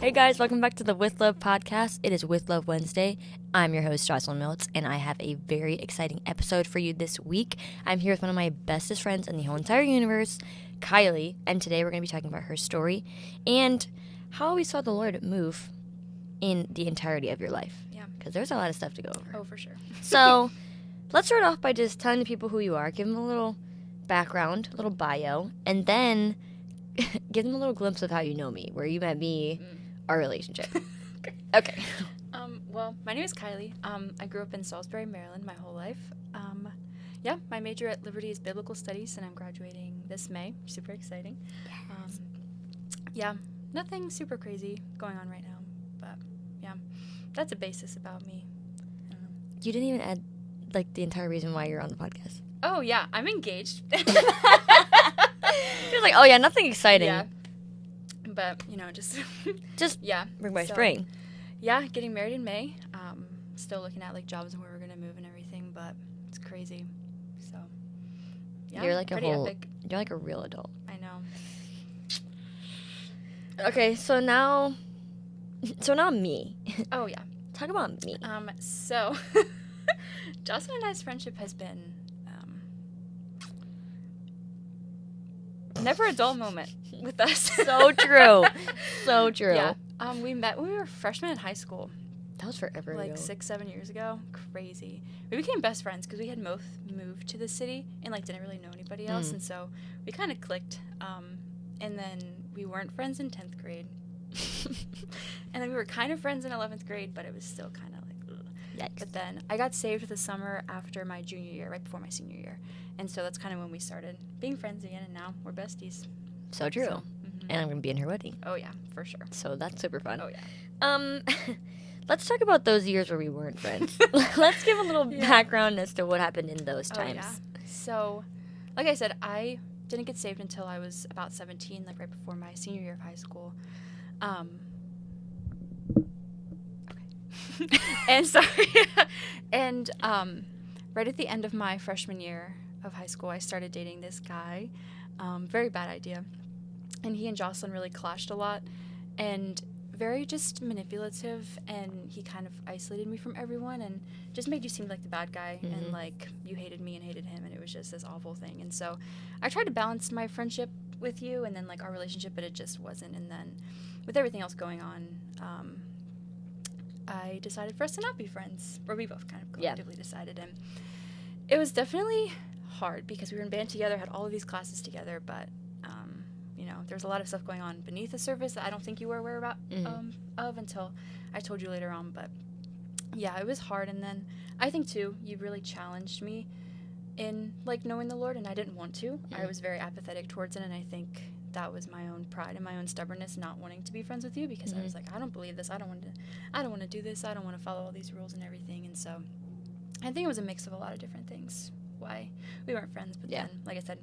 Hey guys, welcome back to the With Love podcast. It is With Love Wednesday. I'm your host, Jocelyn Miltz, and I have a very exciting episode for you this week. I'm here with one of my bestest friends in the whole entire universe, Kilee, and today we're going to be talking about her story and how we saw the Lord move in the entirety of your life. Yeah. Because there's a lot of stuff to go over. Oh, for sure. So, let's start off by just telling the people who you are, give them a little background, a little bio, and then give them a little glimpse of how you know me, where you met me, our relationship. Okay. Well, my name is Kilee. I grew up in Salisbury, Maryland my whole life. My major at Liberty is Biblical Studies, and I'm graduating this May. Super exciting. Nothing super crazy going on right now, but yeah, that's a basis about me. You didn't even add, the entire reason why you're on the podcast. Oh, yeah, I'm engaged. She was like, oh, yeah, nothing exciting. Yeah. But, Just yeah. bring by spring. Yeah, getting married in May. Still looking at, jobs and where we're going to move and everything, but it's crazy. So, yeah, You're like pretty epic. You're like a real adult. I know. Okay, so now me. Oh, yeah. Talk about me. So, Jocelyn and I's friendship has been never a dull moment with us. So true. So true. Yeah. We met when we were freshmen in high school. That was forever ago. 6-7 years ago. Crazy. We became best friends because we had both moved to the city and didn't really know anybody else, and so we kind of clicked. And then we weren't friends in 10th grade. And then we were kind of friends in 11th grade, but it was still kind of ugh. Yikes. But then I got saved the summer after my junior year, right before my senior year. And so that's kind of when we started being friends again, and now we're besties. So true. So, And I'm going to be in her wedding. Oh, yeah, for sure. So that's super fun. Oh, yeah. Let's talk about those years where we weren't friends. Let's give a little background as to what happened in those times. Oh, yeah. So, like I said, I didn't get saved until I was about 17, right before my senior year of high school. Okay. And sorry. And right at the end of my freshman year of high school, I started dating this guy. Very bad idea. And he and Jocelyn really clashed a lot. And very just manipulative, and he kind of isolated me from everyone and just made you seem like the bad guy, and you hated me and hated him, and it was just this awful thing. And so I tried to balance my friendship with you and then our relationship, but it just wasn't. And then with everything else going on, I decided for us to not be friends, or we both kind of collectively decided. And it was definitely hard because we were in band together, had all of these classes together, but there's a lot of stuff going on beneath the surface that I don't think you were aware about of until I told you later on. But yeah, it was hard. And then I think too, you really challenged me in knowing the Lord, and I didn't want to. I was very apathetic towards it, and I think that was my own pride and my own stubbornness not wanting to be friends with you, because I was like, I don't believe this. I don't want to do this. I don't want to follow all these rules and everything. And so I think it was a mix of a lot of different things why we weren't friends. But then, like I said,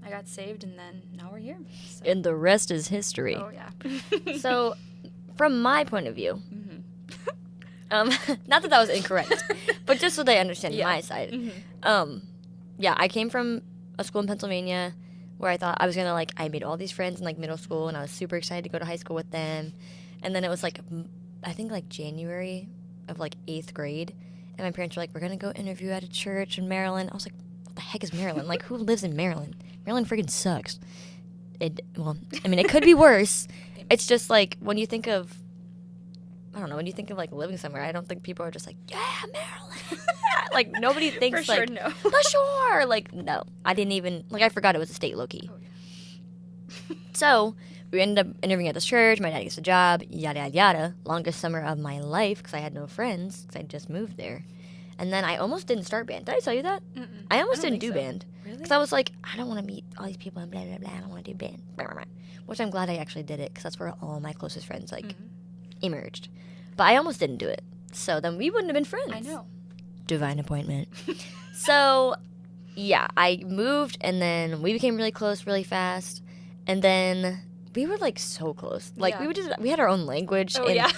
I got saved, and then now we're here. So. And the rest is history. Oh, yeah. So, from my point of view, not that was incorrect, but just so they understand my side. I came from a school in Pennsylvania where I thought I was going to, I made all these friends in, middle school, and I was super excited to go to high school with them. And then it was, I think, January of, 8th grade. And my parents were like, we're going to go interview at a church in Maryland. I was like, what the heck is Maryland? Who lives in Maryland? Maryland freaking sucks. It could be worse. It's just when you think of, living somewhere, I don't think people are just like, yeah, Maryland. Nobody thinks For sure, no. The shore. No. I didn't even, I forgot it was a state low-key. Oh, yeah. So, we ended up interviewing at this church. My dad gets a job, yada, yada, yada. Longest summer of my life because I had no friends because I just moved there. And then I almost didn't start band. Did I tell you that? Mm-mm. I almost didn't think do so. band. Really? Because I was like, I don't want to meet all these people and blah, blah, blah. I don't want to do band. Blah, blah, blah. Which I'm glad I actually did it because that's where all my closest friends, emerged. But I almost didn't do it. So then we wouldn't have been friends. I know. Divine appointment. So, yeah, I moved, and then we became really close really fast. And then we were, so close. We had our own language. Oh, and, yeah.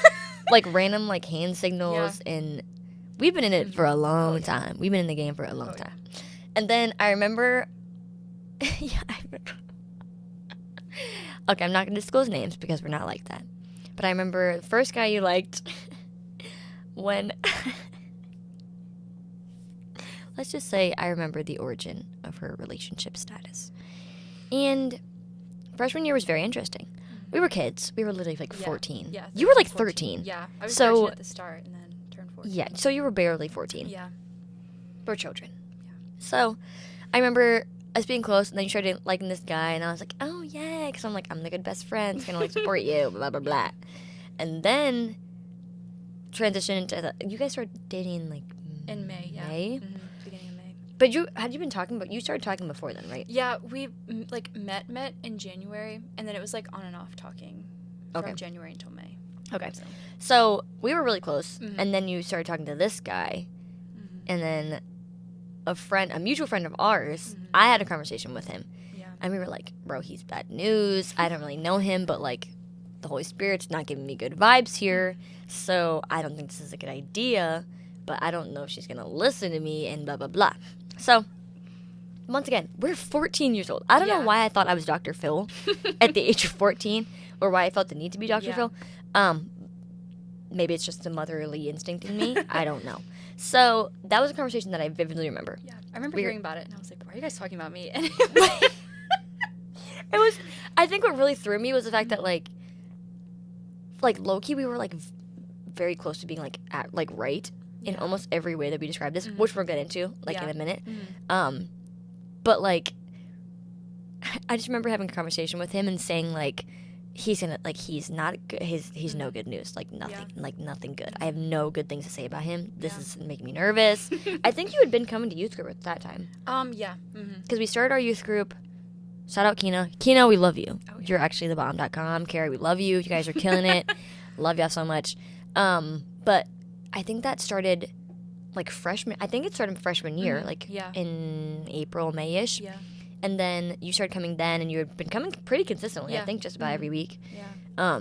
random, hand signals. Yeah. And we've been in it for a long time. We've been in the game for a long time. And then I remember... Okay, I'm not going to disclose names because we're not like that. But I remember the first guy you liked when... Let's just say I remember the origin of her relationship status. And freshman year was very interesting. We were kids. We were literally like 14. Yeah. You were like 14. 13. Yeah. I was 13 at the start and then turned 14. Yeah. So you were barely 14. Yeah. We're children. Yeah. So I remember us being close, and then you started liking this guy, and I was like, oh, yeah. Because I'm like, I'm the good best friend. It's going to like support you, blah, blah, blah. And then transition into you guys started dating like in May, yeah. May? Mm-hmm. Beginning of May. But had you been talking about, you started talking before then, right? Yeah, we like met in January, and then it was like on and off talking from January until May. Okay. So we were really close, and then you started talking to this guy, and then a mutual friend of ours, I had a conversation with him. Yeah. And we were like, bro, he's bad news. I don't really know him, but like the Holy Spirit's not giving me good vibes here. So I don't think this is a good idea, but I don't know if she's going to listen to me and blah, blah, blah. So once again, we're 14 years old. I don't know why I thought I was Dr. Phil at the age of 14 or why I felt the need to be Dr. Phil. Maybe it's just a motherly instinct in me. I don't know. So that was a conversation that I vividly remember. Yeah, I remember hearing about it, and I was like, why are you guys talking about me? And it was, I think what really threw me was the fact that, like low-key, we were, like, very close to being, like, right in almost every way that we described this, which we'll get into, like, in a minute. But, like, I just remember having a conversation with him and saying, like, he's not good. He's no good news. Like nothing good. I have no good things to say about him. This is making me nervous. I think you had been coming to youth group at that time. Yeah. Because we started our youth group. Shout out Keena. Keena, we love you. Oh, yeah. You're actually the bomb.com. Carrie, we love you. You guys are killing it. Love y'all so much. But I think that started like freshman. I think it started freshman year, in April, May-ish. Yeah. And then you started coming then, and you had been coming pretty consistently, I think, just about every week. Yeah.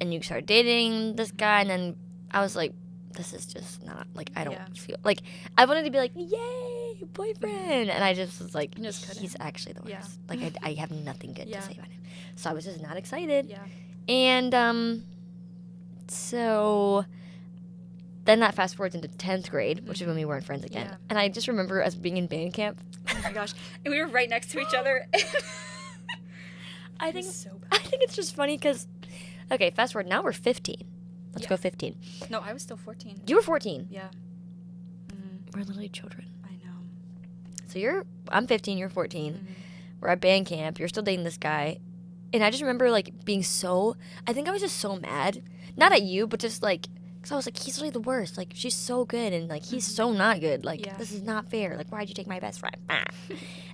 And you started dating this guy, and then I was like, this is just not, like, I don't feel, like, I wanted to be like, yay, boyfriend. And I just was like, he's actually the worst. Yeah. Like, I have nothing good to say about him. So I was just not excited. Yeah. And so then that fast forwards into 10th grade, which is when we weren't friends again. Yeah. And I just remember us being in band camp. Oh my gosh. And we were right next to each other. I think it's just funny because, okay, fast forward, now we're 15. Let's go 15. No, I was still 14. You were 14. Yeah. We're literally children. I know. So I'm 15, you're 14. We're at band camp. You're still dating this guy. And I just remember, like, being I think I was just so mad. Not at you, but just, like, because I was like, he's really the worst. Like, she's so good, and, like, he's so not good. Like, this is not fair. Like, why'd you take my best friend?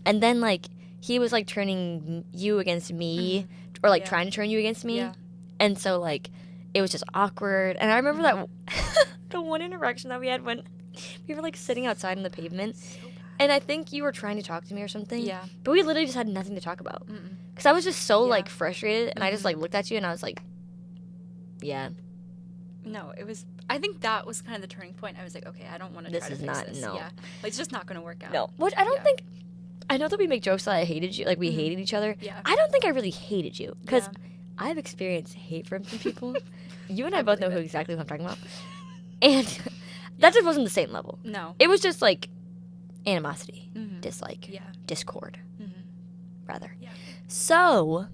And then, like, he was, like, turning you against me, or, like, trying to turn you against me. Yeah. And so, like, it was just awkward. And I remember that the one interaction that we had when we were, like, sitting outside on the pavement. So bad. And I think you were trying to talk to me or something. Yeah. But we literally just had nothing to talk about. Because I was just so, like, frustrated. And I just, like, looked at you, and I was like, yeah. No, it was. I think that was kind of the turning point. I was like, okay, I don't want to try to fix this. No. Yeah, like, it's just not going to work out. No, which I don't think. I know that we make jokes that I hated you, like we hated each other. Yeah. I don't think I really hated you because I've experienced hate from some people. You and I both know exactly who I'm talking about, and that just wasn't the same level. No, it was just like animosity, dislike, discord, rather. Yeah. So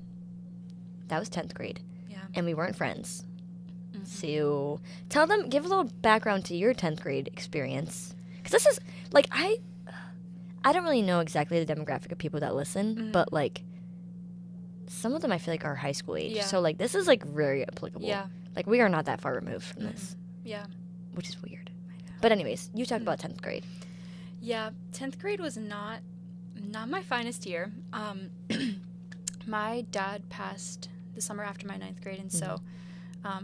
that was 10th grade, and we weren't friends. So give a little background to your 10th grade experience. Because this is, like, I don't really know exactly the demographic of people that listen, but, like, some of them I feel like are high school age. Yeah. So, like, this is, like, very applicable. Yeah. Like, we are not that far removed from this. Yeah. Which is weird. I know. But anyways, you talked about 10th grade. Yeah. 10th grade was not my finest year. My dad passed the summer after my 9th grade, and so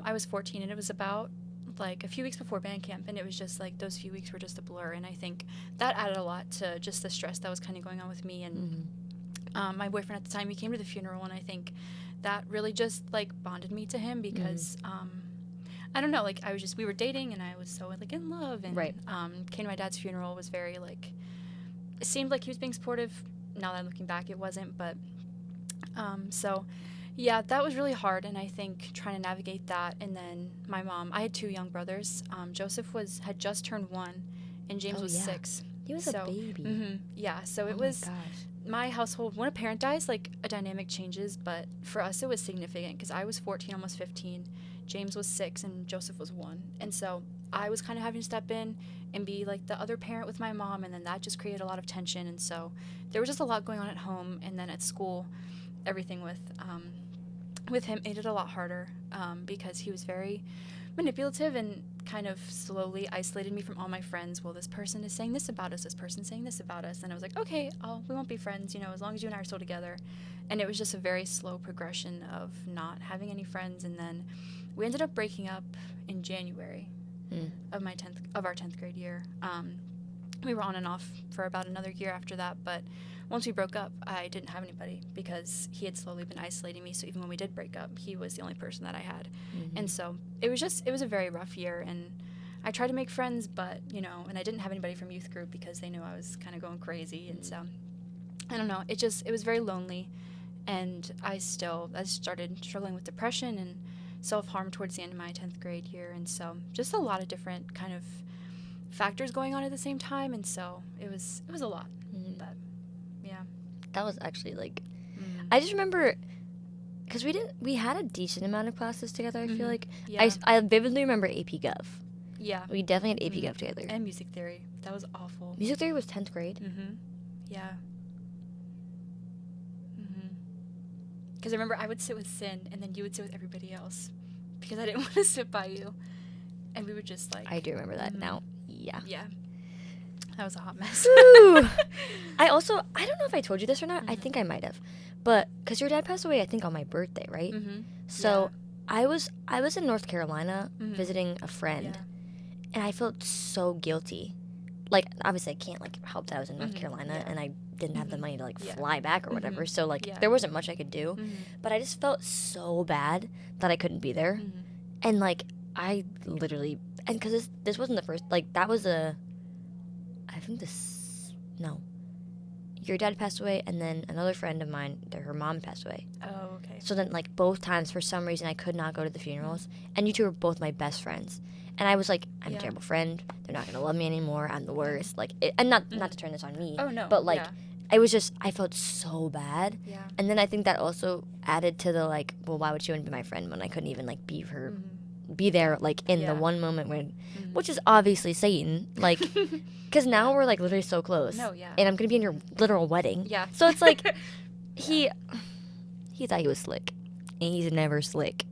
I was 14, and it was about like a few weeks before band camp, and it was just like those few weeks were just a blur, and I think that added a lot to just the stress that was kind of going on with me, and my boyfriend at the time, he came to the funeral, and I think that really just like bonded me to him because I don't know, like we were dating, and I was so like in love, and came to my dad's funeral, was very like, it seemed like he was being supportive. Now that I'm looking back, it wasn't, but so Yeah, that was really hard, and I think trying to navigate that, and then my mom, I had 2 young brothers. Joseph had just turned 1, and James was 6. He was a baby. Yeah, so it was, my household, when a parent dies, like, a dynamic changes, but for us it was significant, because I was 14, almost 15, James was 6, and Joseph was 1, and so I was kind of having to step in and be, like, the other parent with my mom, and then that just created a lot of tension, and so there was just a lot going on at home, and then at school, everything with him made it a lot harder, because he was very manipulative and kind of slowly isolated me from all my friends. Well, this person is saying this about us, this person's saying this about us, and I was like, okay, we won't be friends, as long as you and I are still together. And it was just a very slow progression of not having any friends, and then we ended up breaking up in January of our 10th grade year. We were on and off for about another year after that, but once we broke up, I didn't have anybody because he had slowly been isolating me. So even when we did break up, he was the only person that I had. And so it was a very rough year, and I tried to make friends, but, and I didn't have anybody from youth group because they knew I was kind of going crazy. And so, I don't know, it was very lonely, and I started struggling with depression and self-harm towards the end of my 10th grade year. And so just a lot of different kind of factors going on at the same time, and so it was a lot. But yeah, that was actually like I just remember because we had a decent amount of classes together. I feel like I vividly remember AP Gov. Yeah, we definitely had AP Gov together, and music theory. That was awful. Music theory was 10th grade. Yeah. Because I remember I would sit with Sin, and then you would sit with everybody else because I didn't want to sit by you, and we would just like. I do remember that now. Yeah. Yeah. That was a hot mess. I don't know if I told you this or not. I think I might have. But because your dad passed away, I think on my birthday, right? So I was in North Carolina visiting a friend, and I felt so guilty. Like, obviously I can't like help that I was in North Carolina and I didn't have the money to like fly back or whatever. So like there wasn't much I could do. But I just felt so bad that I couldn't be there. And like I literally, and because this wasn't the first, like that was your dad passed away, and then another friend of mine, her mom passed away. Oh, okay. So then like both times for some reason I could not go to the funerals, and you two were both my best friends. And I was like, I'm a terrible friend. They're not gonna love me anymore. I'm the worst. Like, and not to turn this on me. Oh no. But like, it was just I felt so bad. Yeah. And then I think that also added to the like, well, why would she want to be my friend when I couldn't even like be there like in the one moment when, which is obviously Satan. Like, because now we're like literally so close. No, yeah. And I'm gonna be in your literal wedding. Yeah. So it's like, he thought he was slick, and he's never slick.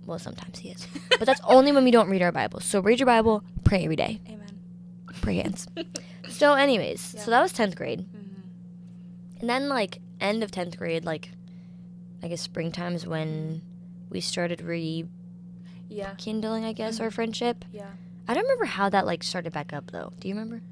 Well, sometimes he is. But that's only when we don't read our Bible. So read your Bible, pray every day. Amen. Pray hands. So anyways, so that was 10th grade. And then, like, end of 10th grade, like, I guess springtime is when we started rekindling, I guess, our friendship. Yeah. I don't remember how that, like, started back up, though. Do you remember?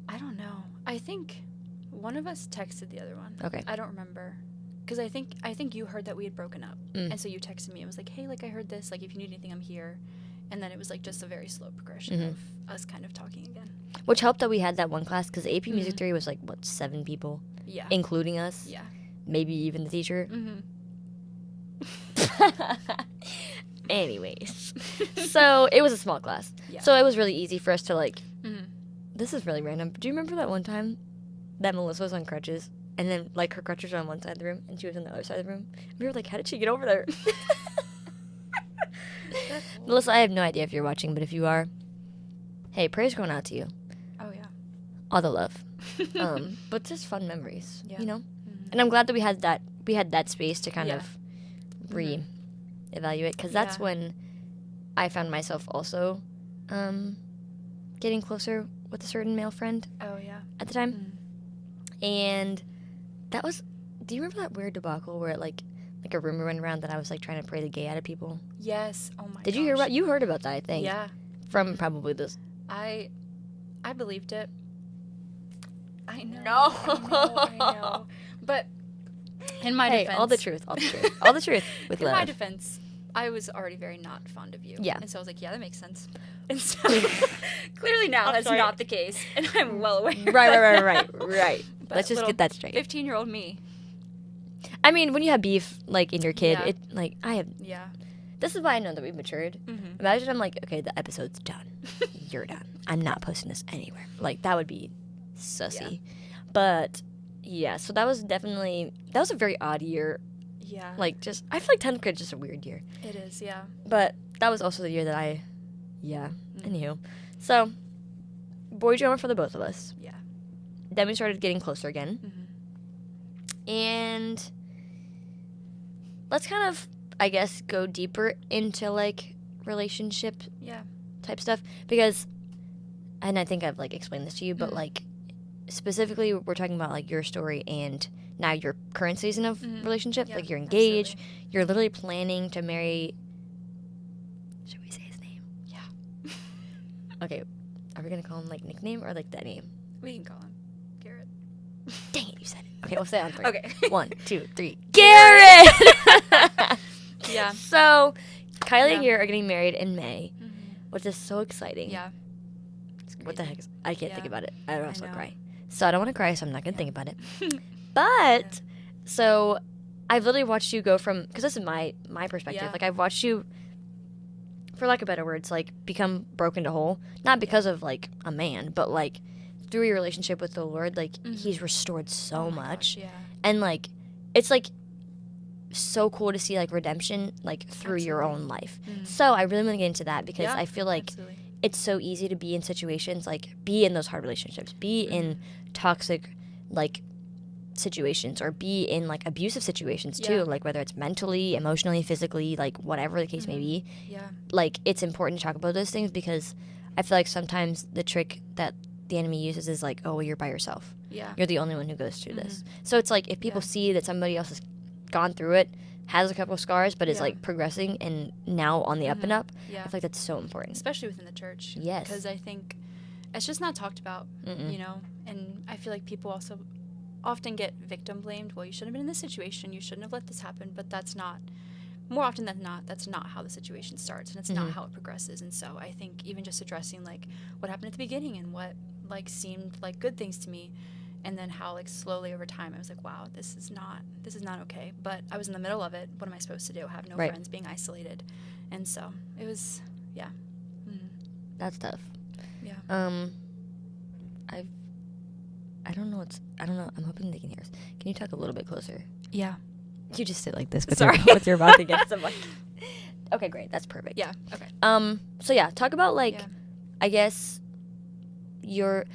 I don't know. I think one of us texted the other one. Okay. I don't remember. Because I think you heard that we had broken up. And so you texted me. It was like, hey, like, I heard this. Like, if you need anything, I'm here. And then it was, like, just a very slow progression of us kind of talking again. Which helped that we had that one class, because AP Music Theory was, like, 7 people? Yeah. Including us? Yeah. Maybe even the teacher? Anyways. So, it was a small class. Yeah. So, it was really easy for us to, like... This is really random. Do you remember that one time that Melissa was on crutches? And then, like, her crutches were on one side of the room, and she was on the other side of the room. And we were like, how did she get over there? Melissa, I have no idea if you're watching, but if you are, hey, prayers going out to you. Oh, yeah. All the love. But just fun memories, you know? And I'm glad that we had that space to kind of re-evaluate, because that's when I found myself also getting closer with a certain male friend. Oh, yeah. At the time. And... that was, do you remember that weird debacle where like a rumor went around that I was like trying to pray the gay out of people? Yes. Oh my. Did you hear about? You heard about that, I think. Yeah. From probably this. I believed it. I know. No. I know. But in my defense, all the truth with love. In my defense, I was already very not fond of you. Yeah. And so I was like, yeah, that makes sense. And so clearly now that's not the case, and I'm well aware. Right. But Let's just get that straight. 15-year-old me. I mean, when you have beef, like, in your kid, Yeah. it, like, I have... Yeah. This is why I know that we've matured. Mm-hmm. Imagine I'm like, okay, the episode's done. You're done. I'm not posting this anywhere. Like, that would be sussy. Yeah. But, yeah, so that was a very odd year. Yeah. Like, just, I feel like 10th grade is just a weird year. It is, yeah. But that was also the year that anywho. So, boy drama for the both of us. Yeah. Then we started getting closer again. Mm-hmm. And let's kind of, I guess, go deeper into, like, relationship type stuff. Because, and I think I've, like, explained this to you, but, like, specifically we're talking about, like, your story and now your current season of relationship. Like, you're engaged. Absolutely. You're literally planning to marry... Should we say his name? Yeah. Okay. Are we going to call him, like, nickname or, like, that name? We can call him Garrett. Dang it, you said it. Okay, we'll say it on 3. Okay. 1, 2, 3. Garrett! Yeah. So, Kilee and Garrett are getting married in May, which is so exciting. Yeah. What the heck? I can't think about it. I would also know. cry. So, I don't want to cry, so I'm not going to think about it. But, so, I've literally watched you go from, because this is my perspective, like, I've watched you, for lack of better words, like, become broken to whole. Not because of, like, a man, but, like, through your relationship with the Lord, like, he's restored so much. Gosh, yeah. And, like, it's, like, so cool to see, like, redemption, like, through your own life. So I really want to get into that because I feel like it's so easy to be in situations, like, be in those hard relationships, be in toxic, like, situations, or be in, like, abusive situations too, like, whether it's mentally, emotionally, physically, like, whatever the case may be. Like, it's important to talk about those things because I feel like sometimes the trick that the enemy uses is like, oh, well, you're by yourself. You're the only one who goes through this. So it's like, if people see that somebody else has gone through it, has a couple of scars, but is like progressing and now on the up and up, I feel like that's so important. Especially within the church. Yes. Because I think it's just not talked about, you know, and I feel like people also often get victim blamed. Well, you shouldn't have been in this situation. You shouldn't have let this happen. But that's not, more often than not, that's not how the situation starts, and it's not how it progresses. And so I think even just addressing, like, what happened at the beginning and what, like, seemed like good things to me, and then how, like, slowly over time I was like, wow, this is not okay. But I was in the middle of it. What am I supposed to do? Have no friends, being isolated. And so it was, That's tough. Yeah. I don't know. I'm hoping they can hear us. Can you talk a little bit closer? Yeah. You just sit like this with Sorry. with your mouth against the mic. Okay, great. That's perfect. Yeah. Okay. So yeah, talk about, like, I guess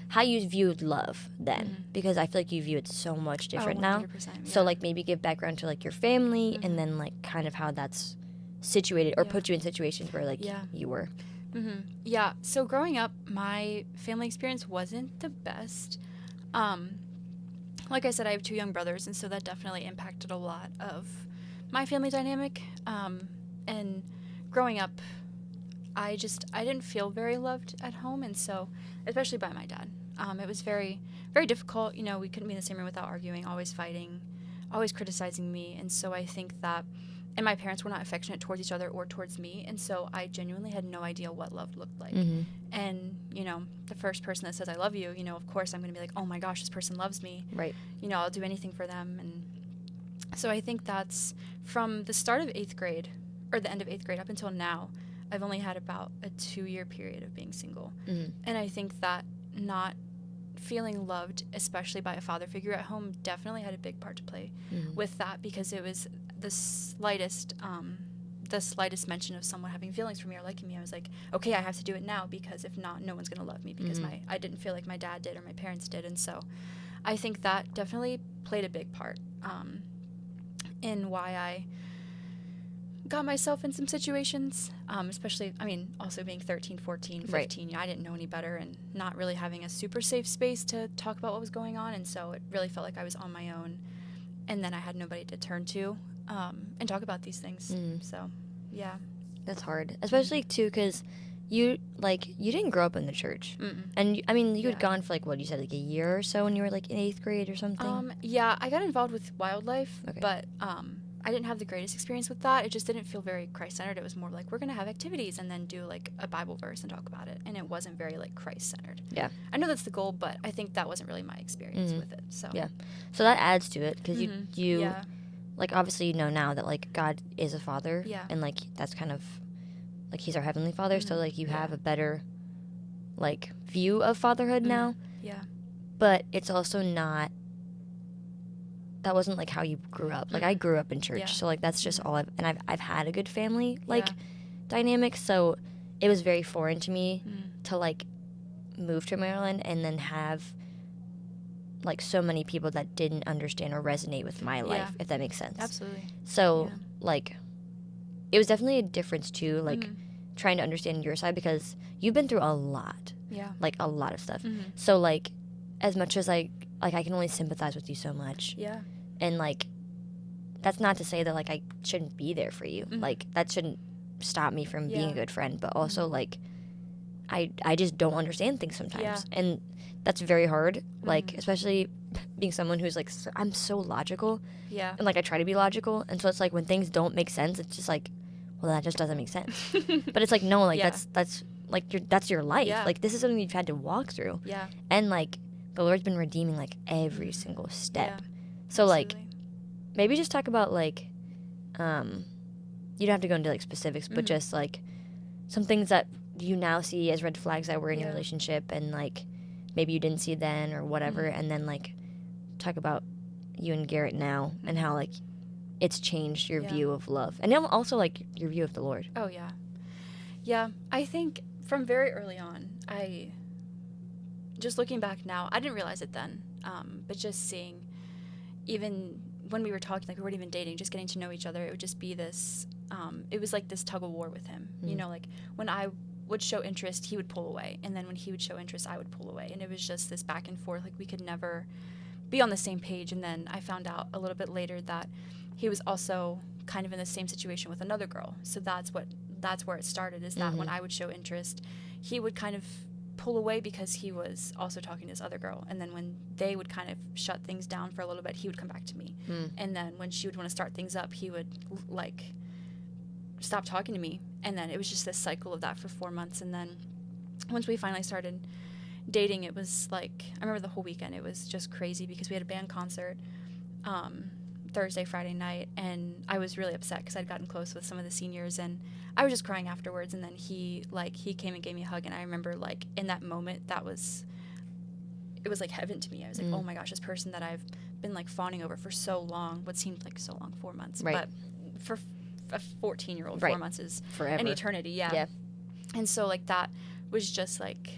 how you viewed love then, because I feel like you view it so much different now. So, like, maybe give background to, like, your family, and then, like, kind of how that's situated or put you in situations where, like, you were. Yeah. So growing up, my family experience wasn't the best. Like I said, I have 2 young brothers, and so that definitely impacted a lot of my family dynamic. And growing up, I didn't feel very loved at home, and so, especially by my dad. It was very, very difficult. You know, we couldn't be in the same room without arguing, always fighting, always criticizing me. And so I think that, and my parents were not affectionate towards each other or towards me, and so I genuinely had no idea what love looked like. And, you know, the first person that says I love you, you know, of course I'm going to be like, oh my gosh, this person loves me. Right. You know, I'll do anything for them. And so I think that's from the start of 8th grade, or the end of 8th grade up until now, I've only had about a 2-year period of being single. And I think that not feeling loved, especially by a father figure at home, definitely had a big part to play with that, because it was the slightest mention of someone having feelings for me or liking me, I was like, okay, I have to do it now, because if not, no one's going to love me, because I didn't feel like my dad did or my parents did. And so I think that definitely played a big part in why I got myself in some situations, especially, I mean, also being 13, 14, 15, I didn't know any better, and not really having a super safe space to talk about what was going on. And so it really felt like I was on my own, and then I had nobody to turn to and talk about these things. So, yeah. That's hard, especially, too, because you didn't grow up in the church. And, you had gone for, like, what you said, like, a year or so when you were, like, in 8th grade or something? Yeah, I got involved with wildlife, but I didn't have the greatest experience with that. It just didn't feel very Christ-centered. It was more like, we're going to have activities and then do, like, a Bible verse and talk about it. And it wasn't very, like, Christ-centered. Yeah. I know that's the goal, but I think that wasn't really my experience with it. So yeah. So that adds to it, because like, obviously you know now that, like, God is a father. Yeah. And, like, that's kind of, like, he's our heavenly father. So, like, you have a better, like, view of fatherhood now. Yeah. But it's also not, that wasn't, like, how you grew up. Like, I grew up in church. So, like, that's just all I've had a good family, like, dynamic. So it was very foreign to me to, like, move to Maryland and then have, like, so many people that didn't understand or resonate with my life, if that makes sense. Absolutely. So, like, it was definitely a difference, too, like, trying to understand your side, because you've been through a lot. Yeah. Like, a lot of stuff. So, like, as much as I can only sympathize with you so much. Yeah. And, like, that's not to say that, like, I shouldn't be there for you. Like, that shouldn't stop me from being a good friend. But also, like, I just don't understand things sometimes. Yeah. And that's very hard. Like, especially being someone who's, like, I'm so logical. Yeah. And, like, I try to be logical. And so it's, like, when things don't make sense, it's just, like, well, that just doesn't make sense. But it's, like, no, like, that's like, that's your life. Yeah. Like, this is something you've had to walk through. Yeah. And, like, the Lord's been redeeming, like, every single step. Yeah. So, Absolutely. like, maybe just talk about, like, you don't have to go into, like, specifics, but just, like, some things that you now see as red flags that were in your relationship, and, like, maybe you didn't see then or whatever, and then, like, talk about you and Garrett now and how, like, it's changed your view of love. And also, like, your view of the Lord. Oh, yeah. Yeah, I think from very early on, just looking back now, I didn't realize it then, but just seeing, even when we were talking, like, we weren't even dating, just getting to know each other, it would just be this, it was like this tug of war with him. You know, like, when I would show interest, he would pull away, and then when he would show interest, I would pull away, and it was just this back and forth, like, we could never be on the same page. And then I found out a little bit later that he was also kind of in the same situation with another girl. So that's where it started, is that when I would show interest, he would kind of pull away because he was also talking to this other girl. And then when they would kind of shut things down for a little bit, he would come back to me. And then when she would want to start things up, he would, like, stop talking to me. And then it was just this cycle of that for 4 months. And then once we finally started dating, it was like, I remember the whole weekend, it was just crazy because we had a band concert Thursday, Friday night, and I was really upset because I'd gotten close with some of the seniors, and I was just crying afterwards. And then he came and gave me a hug, and I remember, like, in that moment, it was like heaven to me. I was like, oh my gosh, this person that I've been, like, fawning over for so long, what seemed like so long, 4 months, but for a 14-year-old, 4 months is forever. An eternity. Yeah. And so, like, that was just, like,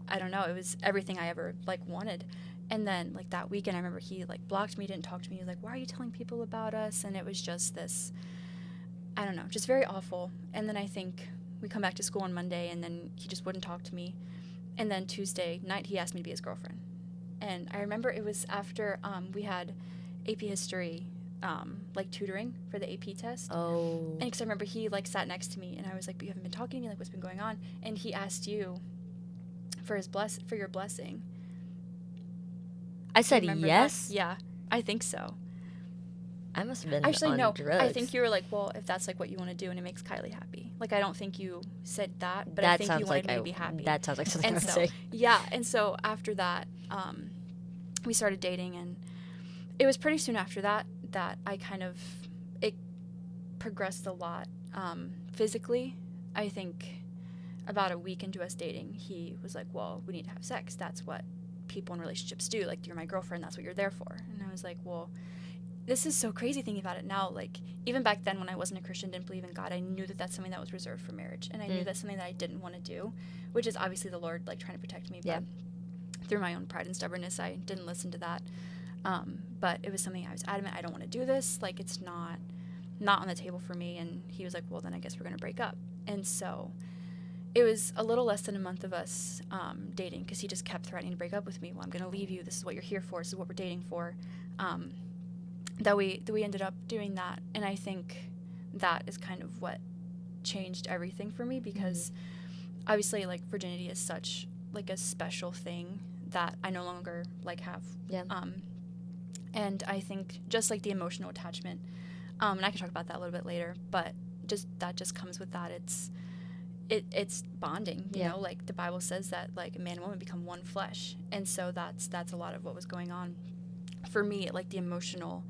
I don't know, it was everything I ever, like, wanted. And then, like, that weekend, I remember he, like, blocked me, didn't talk to me. He was like, why are you telling people about us? And it was just this, I don't know, just very awful. And then I think we come back to school on Monday, and then he just wouldn't talk to me. And then Tuesday night, he asked me to be his girlfriend. And I remember it was after we had AP History, like, tutoring for the AP test. Oh. And because I remember he, like, sat next to me, and I was like, but you haven't been talking to me? Like, what's been going on? And he asked you for your blessing. I said yes? That? Yeah, I think so. I must have been Actually, on no, drugs. I think you were like, well, if that's, like, what you want to do and it makes Kilee happy. Like, I don't think you said that, but that I think you wanted like me to be happy. That sounds like something and I would so, say. Yeah, and so after that, we started dating, and it was pretty soon after that I kind of, it progressed a lot. Physically, I think about a week into us dating, he was like, well, we need to have sex. That's what people in relationships do. Like, you're my girlfriend, that's what you're there for. And I was like, well, this is so crazy thinking about it now. Like, even back then when I wasn't a Christian, didn't believe in God, I knew that that's something that was reserved for marriage. And I knew that's something that I didn't want to do, which is obviously the Lord, like, trying to protect me. But through my own pride and stubbornness, I didn't listen to that. But it was something I was adamant, I don't want to do this. Like, it's not on the table for me. And he was like, well, then I guess we're going to break up. And so it was a little less than a month of us dating, because he just kept threatening to break up with me. Well, I'm going to leave you. This is what you're here for. This is what we're dating for. That we ended up doing that. And I think that is kind of what changed everything for me, because obviously, like, virginity is such, like, a special thing that I no longer, like, have. Yeah. And I think just, like, the emotional attachment, and I can talk about that a little bit later, but that just comes with that. It's bonding, you know, like, the Bible says that, like, a man and woman become one flesh. And so that's a lot of what was going on for me, like, the emotional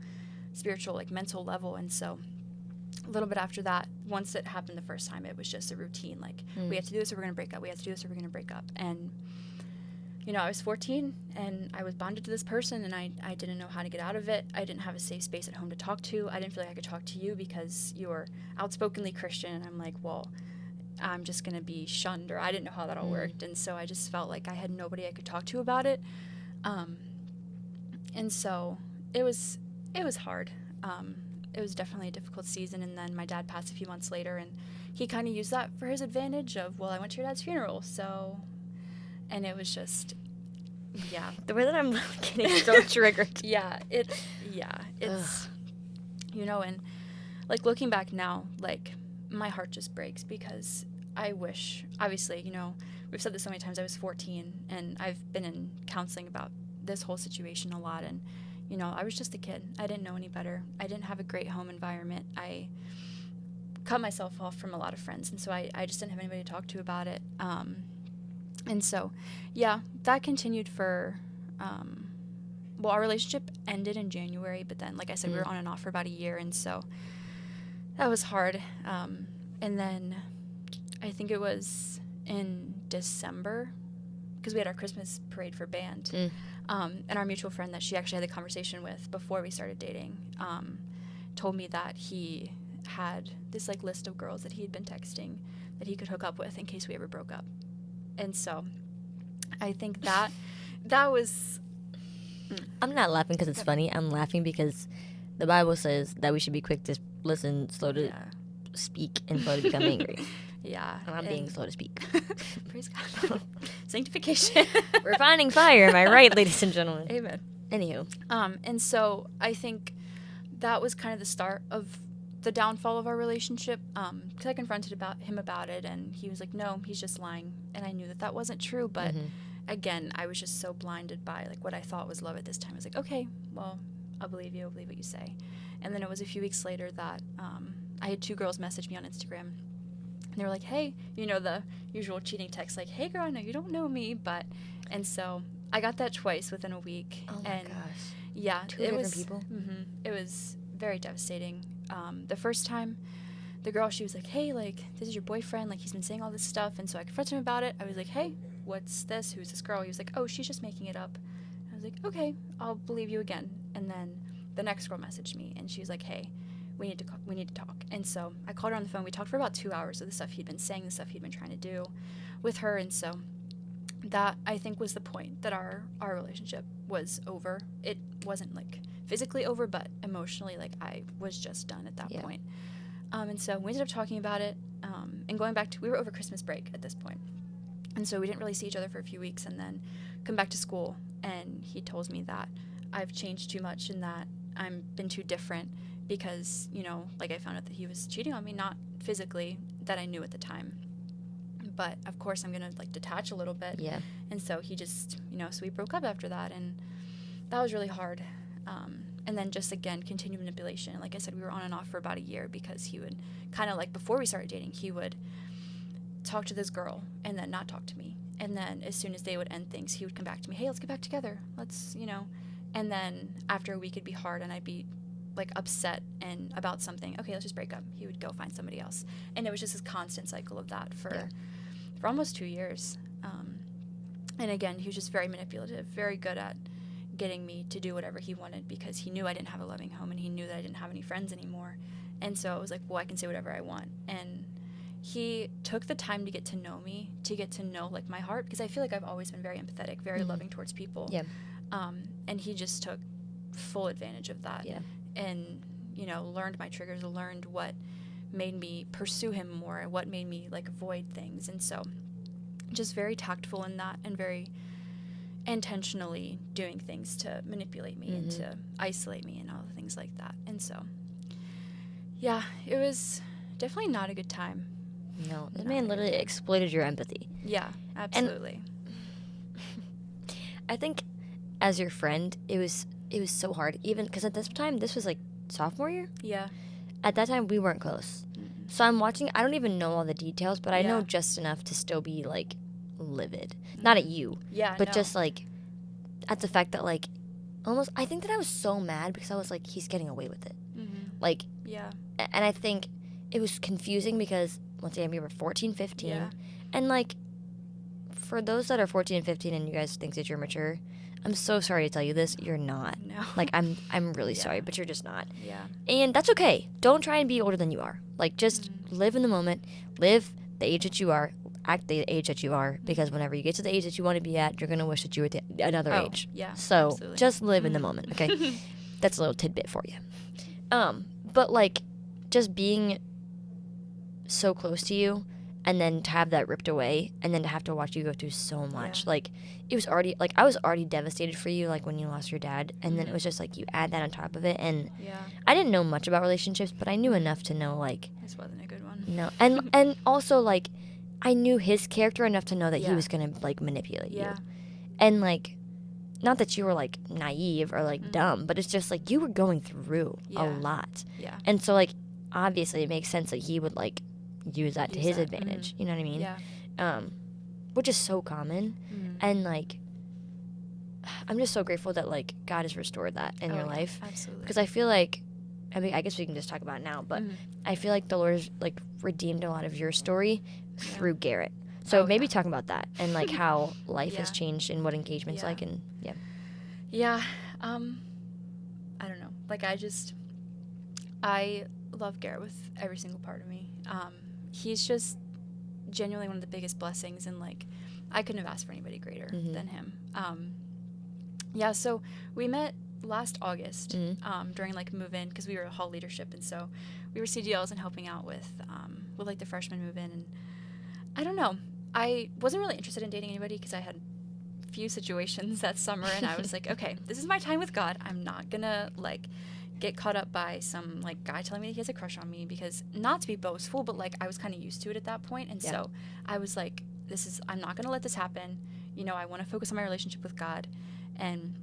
spiritual, like mental level. And so a little bit after that, once it happened the first time, it was just a routine. Like, we have to do this or we're going to break up. We have to do this or we're going to break up. And, you know, I was 14 and I was bonded to this person, and I didn't know how to get out of it. I didn't have a safe space at home to talk to. I didn't feel like I could talk to you because you're outspokenly Christian. And I'm like, well, I'm just going to be shunned, or I didn't know how that all worked. And so I just felt like I had nobody I could talk to about it. And so it was hard. It was definitely a difficult season. And then my dad passed a few months later, and he kind of used that for his advantage of, well, I went to your dad's funeral. So, and it was just, yeah. The way that I'm getting so triggered. It's, you know, and like looking back now, like my heart just breaks because I wish, obviously, you know, we've said this so many times, I was 14 and I've been in counseling about this whole situation a lot. And, you know, I was just a kid. I didn't know any better. I didn't have a great home environment. I cut myself off from a lot of friends. And so I just didn't have anybody to talk to about it. And so, yeah, that continued for, well, our relationship ended in January, but then, like I said, we were on and off for about a year. And so that was hard. And then I think it was in December, because we had our Christmas parade for band. And our mutual friend that she actually had the conversation with before we started dating told me that he had this like list of girls that he had been texting that he could hook up with in case we ever broke up. And so I think that was... I'm not laughing because it's funny. I'm laughing because the Bible says that we should be quick to listen, slow to speak, and slow to become angry. Yeah. And I'm being slow to speak. Praise God. Sanctification. We're finding fire, am I right, ladies and gentlemen? Amen. Anywho. And so I think that was kind of the start of the downfall of our relationship, because I confronted him about it, and he was like, no, he's just lying. And I knew that wasn't true, but again, I was just so blinded by like what I thought was love at this time. I was like, okay, well, I'll believe you. I'll believe what you say. And then it was a few weeks later that I had 2 girls message me on Instagram. And they were like, hey, you know, the usual cheating text, like, hey, girl, I know you don't know me, but... And so I got that twice within a week. Oh, my gosh. Yeah. 2 different people? It was very devastating. The first time, the girl, she was like, hey, like, this is your boyfriend. Like, he's been saying all this stuff. And so I confronted him about it. I was like, hey, what's this? Who's this girl? He was like, oh, she's just making it up. I was like, okay, I'll believe you again. And then the next girl messaged me, and she was like, hey, we need to talk. And so I called her on the phone. We talked for about 2 hours of the stuff he'd been saying, the stuff he'd been trying to do with her. And so that, I think, was the point that our relationship was over. It wasn't like physically over, but emotionally, like, I was just done at that point. And so we ended up talking about it, and going back to, we were over Christmas break at this point. And so we didn't really see each other for a few weeks, and then come back to school. And he told me that I've changed too much and that I've been too different, because, you know, like, I found out that he was cheating on me, not physically, that I knew at the time. But, of course, I'm going to, like, detach a little bit. Yeah. And so he just, you know, so we broke up after that, and that was really hard. And then just, again, continued manipulation. Like I said, we were on and off for about a year, because he would kind of, like, before we started dating, he would talk to this girl and then not talk to me. And then as soon as they would end things, he would come back to me, hey, let's get back together. Let's, you know. And then after a week, it'd be hard, and I'd be like upset and about something. Okay, let's just break up. He would go find somebody else, and it was just this constant cycle of that for almost 2 years. And again, he was just very manipulative, very good at getting me to do whatever he wanted, because he knew I didn't have a loving home, and he knew that I didn't have any friends anymore. And so it was like, well, I can say whatever I want. And he took the time to get to know me, to get to know, like, my heart, because I feel like I've always been very empathetic, very loving towards people. Yeah. And he just took full advantage of that. Yeah. And, you know, learned my triggers, learned what made me pursue him more, and what made me, like, avoid things. And so just very tactful in that, and very intentionally doing things to manipulate me and to isolate me and all the things like that. And so, yeah, it was definitely not a good time. No, this man literally exploited your empathy. Yeah, absolutely. And I think as your friend, it was so hard, even because at this time, this was like sophomore year. Yeah. At that time, we weren't close. So I'm watching. I don't even know all the details, but I know just enough to still be like livid. Not at you. Yeah. But just like at the fact that like I think that I was so mad because I was like, he's getting away with it. Mm-hmm. Like, yeah. And I think it was confusing because, once again, we were 14, 15. Yeah. And, like, for those that are 14 and 15 and you guys think that you're mature, I'm so sorry to tell you this. You're not. No. Like, I'm really sorry, but you're just not. Yeah. And that's okay. Don't try and be older than you are. Like, just live in the moment. Live the age that you are. Act the age that you are. Because whenever you get to the age that you want to be at, you're going to wish that you were at another age. Yeah. So, absolutely. just live in the moment, okay? That's a little tidbit for you. But, like, just being so close to you and then to have that ripped away and then to have to watch you go through so much. Yeah. Like, it was already, like, I was already devastated for you, like, when you lost your dad. And then it was just, like, you add that on top of it. And I didn't know much about relationships, but I knew enough to know, like... This wasn't a good one. No. And also, like, I knew his character enough to know that he was going to, like, manipulate you. And, like... Not that you were, like, naive or, like, dumb, but it's just, like, you were going through a lot. Yeah. And so, like, obviously it makes sense that he would, like, use that to his advantage. You know what I mean? Yeah. Which is so common. And, like, I'm just so grateful that, like, God has restored that in your life. Absolutely. Because I feel like, I mean, I guess we can just talk about it now, but I feel like the Lord has, like, redeemed a lot of your story through Garrett. So maybe talk about that and, like, how life has changed and what engagement's like and, Yeah. I don't know. Like, I love Garrett with every single part of me. He's just genuinely one of the biggest blessings, and, like, I couldn't have asked for anybody greater than him. So we met last August during, like, move-in, because we were hall leadership, and so we were CDLs and helping out with like, the freshmen move-in, and I don't know. I wasn't really interested in dating anybody because I had few situations that summer, and I was like, okay, this is my time with God. I'm not gonna, like, get caught up by some, like, guy telling me that he has a crush on me, because, not to be boastful, but, like, I was kind of used to it at that point, and so I was like, I'm not gonna let this happen. You know, I want to focus on my relationship with God. And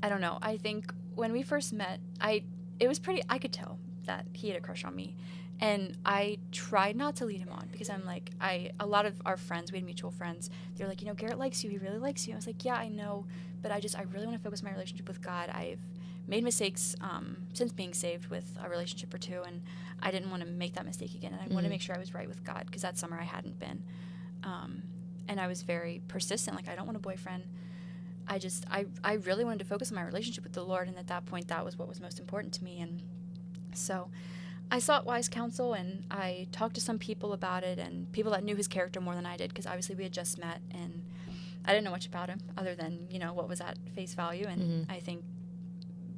I don't know, I think when we first met, I could tell that he had a crush on me. And I tried not to lead him on, because I'm like, a lot of our friends, we had mutual friends, they're like, you know, Garrett likes you, he really likes you. I was like, yeah, I know, but I really want to focus on my relationship with God. I've made mistakes since being saved with a relationship or two, and I didn't want to make that mistake again. And I wanted to make sure I was right with God, because that summer I hadn't been. And I was very persistent, like, I don't want a boyfriend. I really wanted to focus on my relationship with the Lord, and at that point, that was what was most important to me. And so I sought wise counsel, and I talked to some people about it, and people that knew his character more than I did, because obviously we had just met, and I didn't know much about him other than, you know, what was at face value. And I think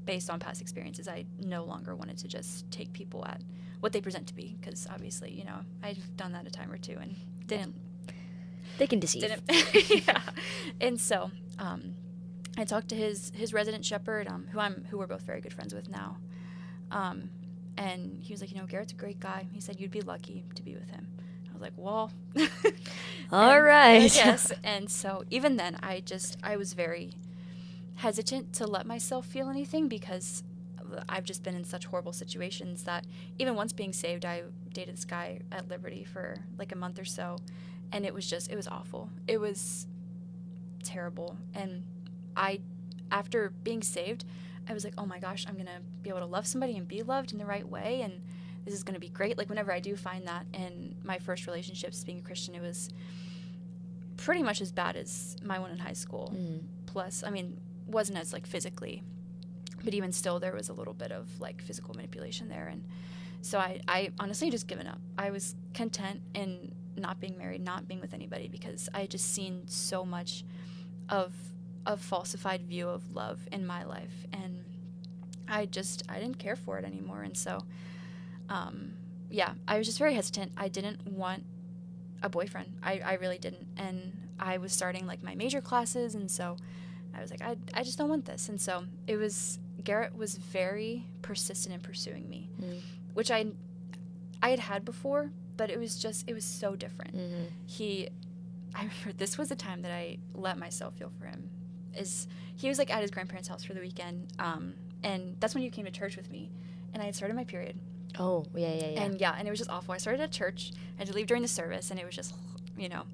based on past experiences, I no longer wanted to just take people at what they present to be, because obviously, you know, I've done that a time or two and didn't. They can deceive. Yeah. And so I talked to his resident shepherd, who we're both very good friends with now. And he was like, you know, Garrett's a great guy. He said, you'd be lucky to be with him. I was like, well. All right. Yes. And so even then, I was very hesitant to let myself feel anything, because I've just been in such horrible situations that even once being saved, I dated this guy at Liberty for like a month or so. And it was awful. It was terrible. And after being saved, I was like, oh my gosh, I'm going to be able to love somebody and be loved in the right way. And this is going to be great. Like, whenever I do find that in my first relationships, being a Christian, it was pretty much as bad as my one in high school. Plus, I mean, wasn't as, like, physically, but even still, there was a little bit of, like, physical manipulation there. And so I honestly just given up. I was content in not being married, not being with anybody, because I had just seen so much of a falsified view of love in my life, and I didn't care for it anymore. And so I was just very hesitant. I didn't want a boyfriend. I really didn't. And I was starting, like, my major classes, and so I was like, I just don't want this. And so Garrett was very persistent in pursuing me, which I had before, but it was so different. I remember this was the time that I let myself feel for him. He was, like, at his grandparents' house for the weekend, and that's when you came to church with me, and I had started my period. Oh, yeah. And it was just awful. I started at church, I had to leave during the service, and it was just, you know,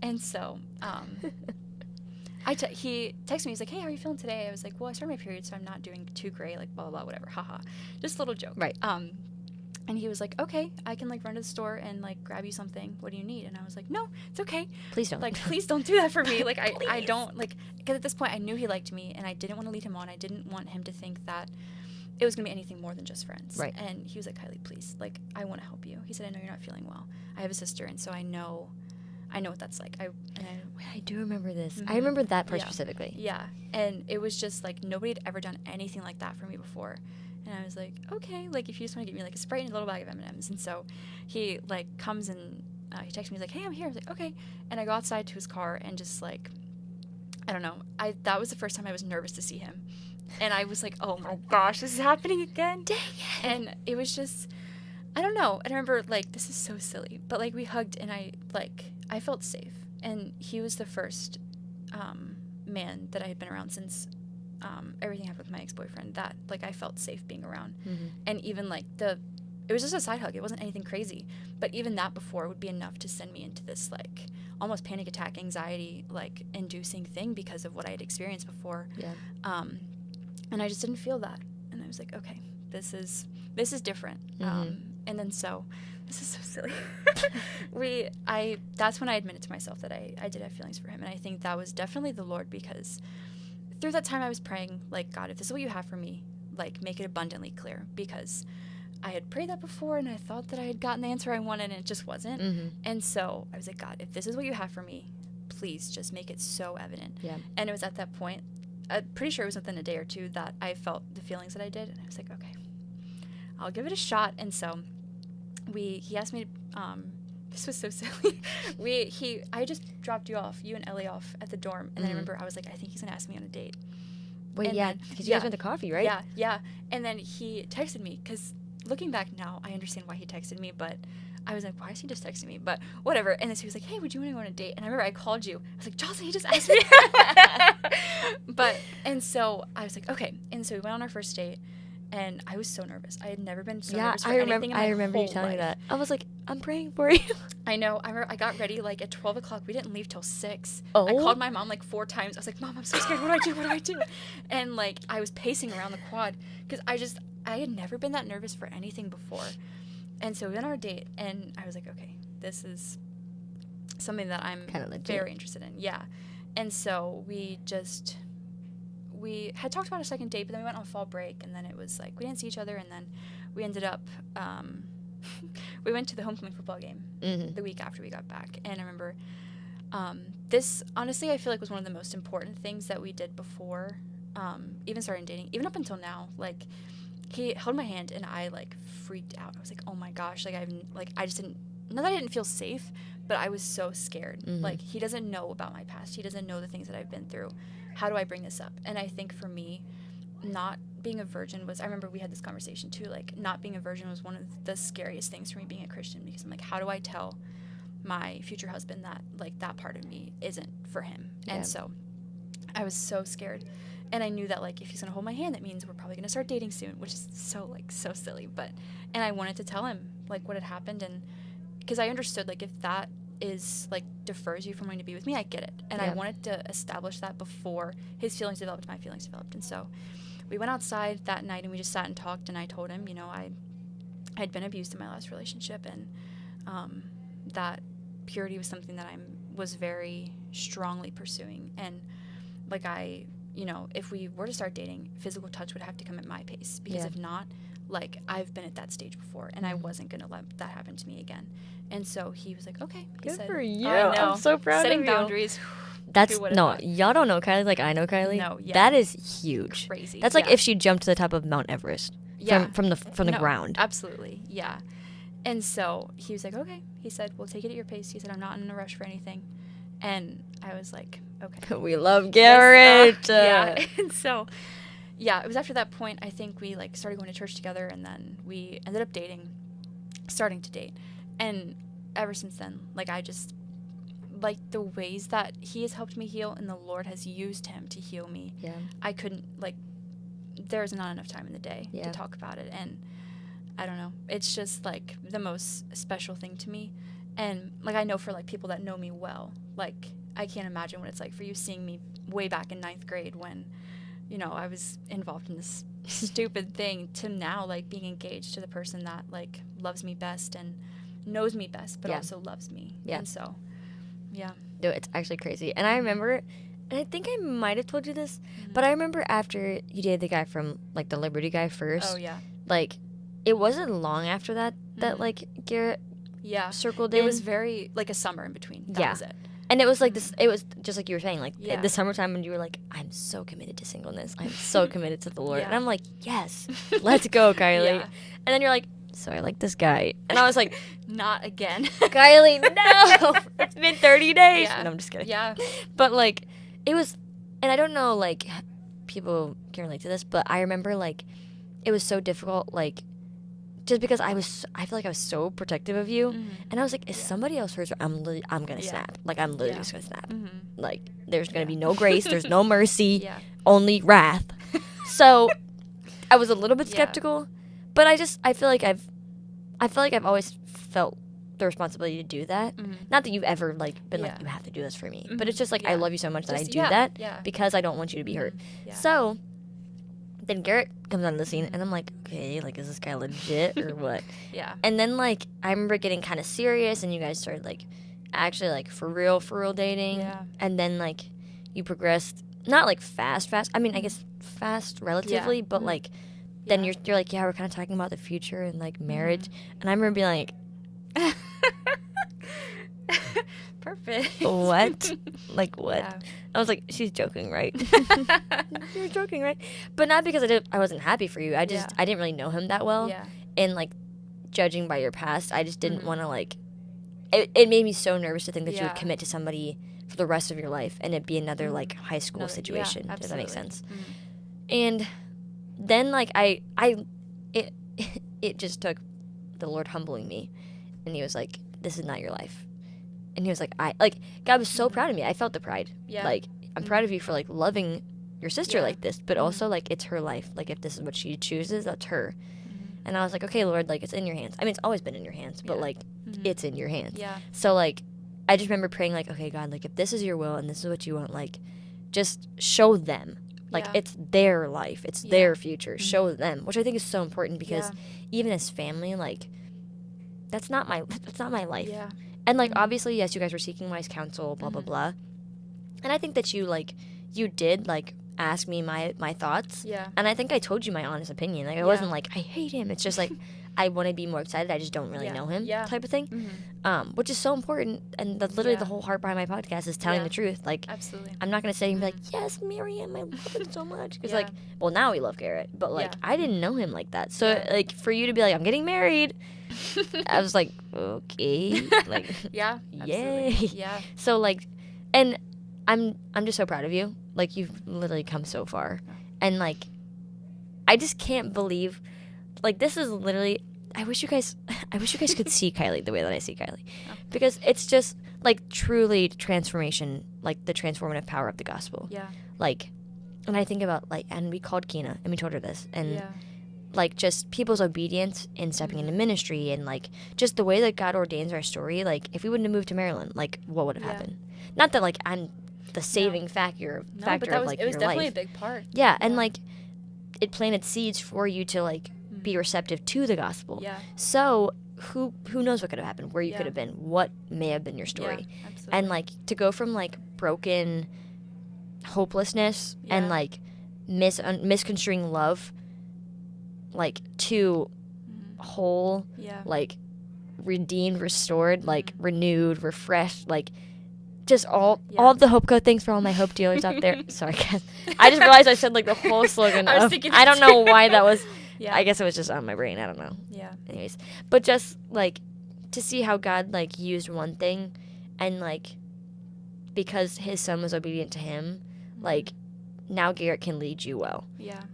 and so, He texted me. He's like, hey, how are you feeling today? I was like, well, I started my period, so I'm not doing too great. Like, blah, blah, blah, whatever. Haha. Just a little joke. Right. And he was like, okay, I can, like, run to the store and, like, grab you something. What do you need? And I was like, no, it's okay. Please don't. Like, please don't do that for me. Like, I don't, like, because at this point I knew he liked me, and I didn't want to lead him on. I didn't want him to think that it was going to be anything more than just friends. Right. And he was like, Kilee, please, like, I want to help you. He said, I know you're not feeling well. I have a sister, and so I know what that's like. I do remember this. Mm-hmm. I remember that part specifically. Yeah. And it was just, like, nobody had ever done anything like that for me before. And I was like, okay, like, if you just want to give me, like, a Sprite and a little bag of M&Ms. And so he, like, comes and he texts me. He's like, hey, I'm here. I was like, okay. And I go outside to his car and just, like, I don't know. That was the first time I was nervous to see him. And I was like, oh, my gosh, this is happening again. Dang it. And it was just, I don't know. I remember, like, this is so silly. But, like, we hugged, and I felt safe. And he was the first man that I had been around since everything happened with my ex-boyfriend that, like, I felt safe being around. Mm-hmm. And even, like, it was just a side hug. It wasn't anything crazy. But even that before would be enough to send me into this, like, almost panic attack, anxiety, like, inducing thing because of what I had experienced before. Yeah. And I just didn't feel that. And I was like, okay, this is different. Mm-hmm. And then so, this is so silly. That's when I admitted to myself that I did have feelings for him. And I think that was definitely the Lord, because through that time I was praying, like, God, if this is what you have for me, like, make it abundantly clear. Because I had prayed that before, and I thought that I had gotten the answer I wanted, and it just wasn't. Mm-hmm. And so I was like, God, if this is what you have for me, please just make it so evident. Yeah. And it was at that point, I'm pretty sure it was within a day or two, that I felt the feelings that I did. And I was like, okay, I'll give it a shot. And so he asked me to, this was so silly. I just dropped you and Ellie off at the dorm. And then I remember I was like, I think he's going to ask me on a date. Wait, and yeah, because you guys went to coffee, right? Yeah. And then he texted me, because looking back now, I understand why he texted me, but I was like, why is he just texting me? But whatever. And then he was like, hey, would you want to go on a date? And I remember I called you. I was like, Jocelyn, he just asked me. And so I was like, okay. And so we went on our first date, and I was so nervous. I had never been so nervous for anything in my I remember whole you telling me life. that. I was like, I'm praying for you. I know. I remember I got ready, like, at 12 o'clock. We didn't leave till 6. Oh. I called my mom, like, 4 times. I was like, Mom, I'm so scared. What do I do? And, like, I was pacing around the quad, because I had never been that nervous for anything before. And so we went on our date, and I was like, okay, this is something that I'm very interested in. Yeah. And so we had talked about a second date, but then we went on fall break, and then it was like we didn't see each other, and then we ended up we went to the homecoming football game the week after we got back. And I remember this, honestly, I feel like was one of the most important things that we did before even starting dating, even up until now. Like, he held my hand, and I, like, freaked out. I was like, oh my gosh, like, I just didn't, not that I didn't feel safe, but I was so scared. Like, he doesn't know about my past. He doesn't know the things that I've been through. How do I bring this up? And I think for me, not being a virgin was, I remember we had this conversation too, like, not being a virgin was one of the scariest things for me being a Christian, because I'm like, how do I tell my future husband that, like, that part of me isn't for him? Yeah. And so I was so scared. And I knew that, like, if he's going to hold my hand, that means we're probably going to start dating soon, which is so, like, so silly. And I wanted to tell him, like, what had happened. And because I understood, like, if that is, like, defers you from wanting to be with me, I get it. And I wanted to establish that before his feelings developed, my feelings developed. And so we went outside that night, and we just sat and talked. And I told him, you know, I had been abused in my last relationship. And that purity was something that I was very strongly pursuing. And, like, you know, if we were to start dating, physical touch would have to come at my pace, because if not, like, I've been at that stage before, and I wasn't going to let that happen to me again. And so he was like, okay. Good for you. I know. I'm so proud Setting of you. boundaries. That's, no, y'all don't know Kilee like I know Kilee. No, yeah. That is huge. Crazy. That's like if she jumped to the top of Mount Everest. Yeah. From the ground. Absolutely. Yeah. And so he was like, okay. He said, we'll take it at your pace. He said, I'm not in a rush for anything. And I was like, okay. We love Garrett. Yeah. And so, yeah, it was after that point, I think we, like, started going to church together, and then we ended up starting to date. And ever since then, like, I just, like, the ways that he has helped me heal, and the Lord has used him to heal me. Yeah. I couldn't, like, there's not enough time in the day to talk about it. And I don't know. It's just, like, the most special thing to me. And, like, I know for, like, people that know me well, like, I can't imagine what it's like for you seeing me way back in 9th grade when, you know, I was involved in this stupid thing, to now, like, being engaged to the person that, like, loves me best and knows me best, but also loves me. Yeah. And so, yeah. No, it's actually crazy. And I remember, and I think I might have told you this, but I remember after you dated the guy from, like, the Liberty guy first. Oh, yeah. Like, it wasn't long after that like, Garrett circled in. It was very, like, a summer in between. That was it. And it was like this, it was just like you were saying, like the summertime when you were like, I'm so committed to singleness. I'm so committed to the Lord. And I'm like, yes, let's go, Kylie. And then you're like, so I like this guy. And I was like, not again. Kylie, no. It's been 30 days. Yeah. No, I'm just kidding. Yeah. But like, it was, and I don't know, like, people can relate to this, but I remember, like, it was so difficult, like, just because I feel like I was so protective of you, and I was like, if somebody else hurts her, I'm gonna snap. Like, I'm literally just gonna snap. Like, there's gonna be no grace, there's no mercy, only wrath. So, I was a little bit skeptical, but I feel like I've always felt the responsibility to do that. Not that you've ever, like, been like, you have to do this for me, but it's just like, I love you so much that I do that because I don't want you to be hurt. So, then Garrett comes on the scene, and I'm like, okay, like, is this guy legit or what? And then, like, I remember getting kind of serious, and you guys started, like, actually, like, for real dating. And then, like, you progressed, not, like, fast. I mean, I guess fast relatively, but, like, then you're like, we're kind of talking about the future and, like, marriage. And I remember being like, perfect. What? Like, what? Yeah. I was like, she's joking, right? You're joking, right? But not because I wasn't happy for you. I didn't really know him that well. And, like, judging by your past, I just didn't want to, like, it made me so nervous to think that you would commit to somebody for the rest of your life and it'd be another, like, high school situation. Does that make sense? And then, like, it just took the Lord humbling me. And he was like, this is not your life. And he was like, God was so proud of me. I felt the pride. Like, I'm proud of you for, like, loving your sister like this, but also, like, it's her life. Like, if this is what she chooses, that's her. And I was like, okay, Lord, like, it's in your hands. I mean, it's always been in your hands, but, like, it's in your hands. So, like, I just remember praying, like, okay, God, like, if this is your will and this is what you want, like, just show them. Like, it's their life. It's their future. Show them, which I think is so important because even as family, like, that's not my life. And, like, obviously, yes, you guys were seeking wise counsel, blah, blah, blah. And I think that you did, like, ask me my thoughts. And I think I told you my honest opinion. Like, I wasn't like, I hate him. It's just, like, I want to be more excited. I just don't really know him type of thing. Which is so important. And literally the whole heart behind my podcast is telling the truth. Like, absolutely. I'm not going to sit here and be like, yes, Miriam, I love him so much. Because, like, well, now we love Garrett. But, like, I didn't know him like that. So, like, for you to be like, I'm getting married. I was like, okay. Like, yay. Yeah. So, like, and I'm just so proud of you. Like, you've literally come so far. And, like, I just can't believe, like, this is literally, I wish you guys could see Kylie the way that I see Kylie. Because it's just, like, truly transformation, like, the transformative power of the gospel. Like, and I think about, like, and we called Keena, and we told her this. And, like, just people's obedience in stepping into ministry and, like, just the way that God ordains our story. Like, if we wouldn't have moved to Maryland, like, what would have happened? Not that, like, I'm the saving factor of, like, your life. It was definitely a big part. Yeah, and, like, it planted seeds for you to, like, be receptive to the gospel. So, who knows what could have happened, where you could have been, what may have been your story. And, like, to go from, like, broken hopelessness and, like, misconstruing love, like, to whole, like, redeemed, restored, like, renewed, refreshed, like, just all of the Hope Code. Thanks for all my Hope dealers out there. Sorry, guys. I just realized I said, like, the whole slogan. I don't know why that was. I guess it was just on my brain. I don't know. Anyways, but just, like, to see how God, like, used one thing and, like, because his son was obedient to him, like, now Garrett can lead you well.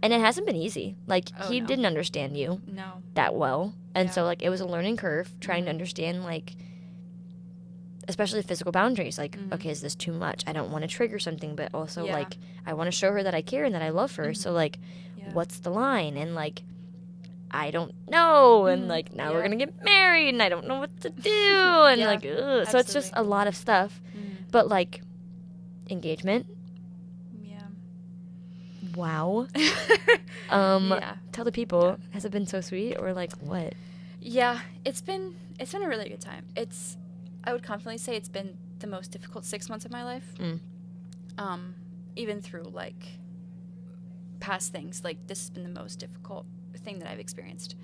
And it hasn't been easy. Like, he didn't understand you that well. And so, like, it was a learning curve trying to understand, like, especially physical boundaries. Like, okay, is this too much? I don't want to trigger something, but also, like, I want to show her that I care and that I love her. So, like, what's the line? And, like, I don't know. And, like, now we're going to get married and I don't know what to do. And, like, ugh. So it's just a lot of stuff. But, like, engagement, Wow. Tell the people. Yeah. Has it been so sweet or like what? Yeah, it's been a really good time. I would confidently say it's been the most difficult 6 months of my life. Even through like past things, like this has been the most difficult thing that I've experienced.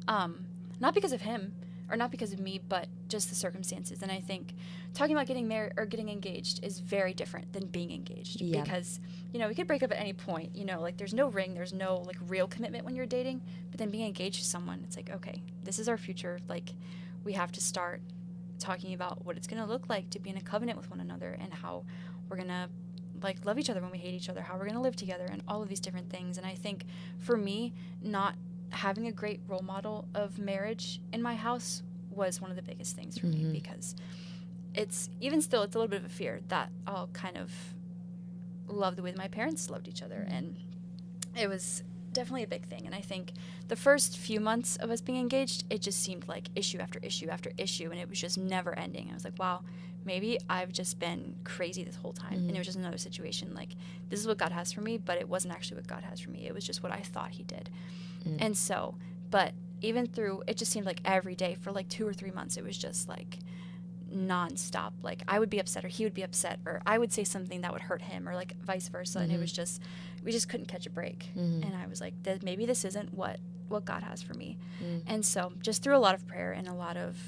Not because of him or not because of me, but just the circumstances. And I think talking about getting married or getting engaged is very different than being engaged because, we could break up at any point, like there's no ring, there's no like real commitment when you're dating, but then being engaged to someone, it's like, okay, this is our future. Like we have to start talking about what it's going to look like to be in a covenant with one another and how we're going to like love each other when we hate each other, how we're going to live together and all of these different things. And I think for me, not having a great role model of marriage in my house was one of the biggest things for me because it's a little bit of a fear that I'll kind of love the way that my parents loved each other. And it was definitely a big thing. And I think the first few months of us being engaged, it just seemed like issue after issue after issue. And it was just never ending. I was like, wow, maybe I've just been crazy this whole time. And it was just another situation. Like, this is what God has for me, but it wasn't actually what God has for me. It was just what I thought he did. And so, but even through, it just seemed like every day for like 2 or 3 months, it was just like nonstop. Like I would be upset or he would be upset or I would say something that would hurt him or like vice versa. And it was just, we just couldn't catch a break. And I was like, maybe this isn't what God has for me. And so just through a lot of prayer and a lot of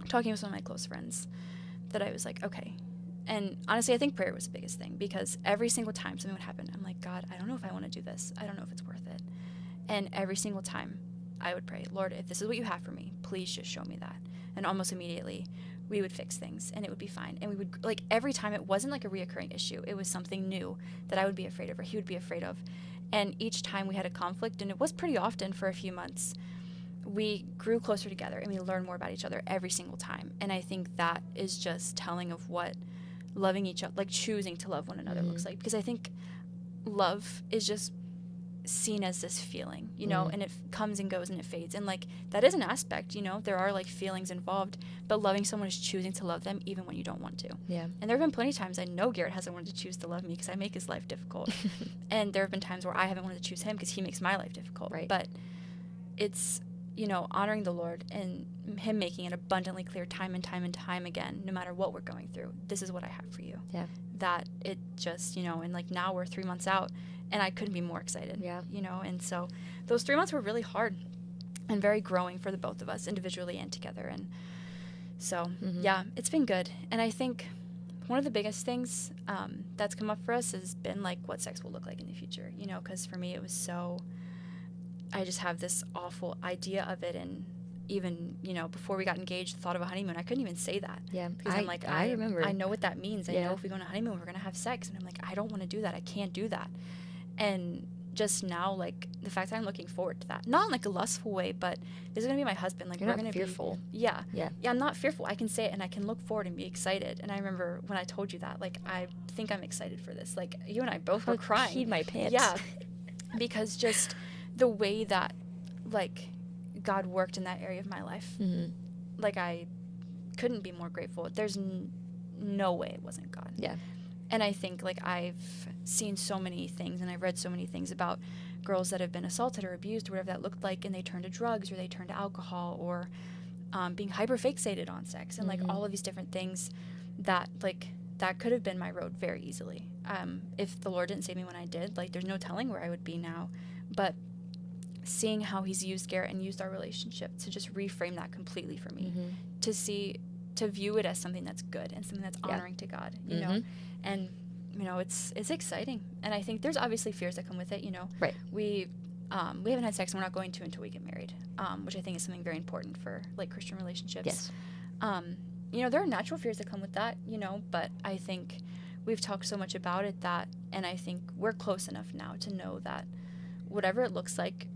talking with some of my close friends that I was like, okay. And honestly, I think prayer was the biggest thing because every single time something would happen, I'm like, God, I don't know if I want to do this. I don't know if it's worth it. And every single time I would pray, Lord, if this is what you have for me, please just show me that. And almost immediately we would fix things and it would be fine. And we would, like, every time it wasn't like a reoccurring issue. It was something new that I would be afraid of or he would be afraid of. And each time we had a conflict, and it was pretty often for a few months, we grew closer together and we learned more about each other every single time. And I think that is just telling of what loving each other, like choosing to love one another looks like. Because I think love is just seen as this feeling, and it comes and goes and it fades. And like that is an aspect, there are like feelings involved, but loving someone is choosing to love them even when you don't want to. Yeah. And there have been plenty of times I know Garrett hasn't wanted to choose to love me because I make his life difficult. And there have been times where I haven't wanted to choose him because he makes my life difficult. Right. But it's, honoring the Lord and him making it abundantly clear time and time and time again, no matter what we're going through, this is what I have for you. Yeah. That it just, and like now we're 3 months out and I couldn't be more excited. Yeah. And so those 3 months were really hard and very growing for the both of us individually and together. And so, yeah, it's been good. And I think one of the biggest things that's come up for us has been like what sex will look like in the future, because for me it was so, I just have this awful idea of it. And even, before we got engaged, the thought of a honeymoon, I couldn't even say that. Yeah. Because I'm like, I remember. I know what that means. Yeah. I know if we go on a honeymoon, we're going to have sex. And I'm like, I don't want to do that. I can't do that. And just now, like, the fact that I'm looking forward to that. Not in, like, a lustful way, but this is going to be my husband. Like, you're we're not going to fearful. Yeah. I'm not fearful. I can say it, and I can look forward and be excited. And I remember when I told you that, like, I think I'm excited for this. Like, you and I both were crying. I peed my pants. Yeah. Because just the way that, like, God worked in that area of my life, like, I couldn't be more grateful. There's no way it wasn't God. Yeah. And I think, like, I've seen so many things and I've read so many things about girls that have been assaulted or abused or whatever that looked like, and they turn to drugs or they turn to alcohol or being hyper-fixated on sex and, like, all of these different things that, like, that could have been my road very easily. If the Lord didn't save me when I did, like, there's no telling where I would be now. But seeing how he's used Garrett and used our relationship to just reframe that completely for me, to view it as something that's good and something that's honoring to God, you know? And, it's exciting. And I think there's obviously fears that come with it, Right. We haven't had sex and we're not going to until we get married, which I think is something very important for, like, Christian relationships. Yes. There are natural fears that come with that, but I think we've talked so much about it and I think we're close enough now to know that whatever it looks like,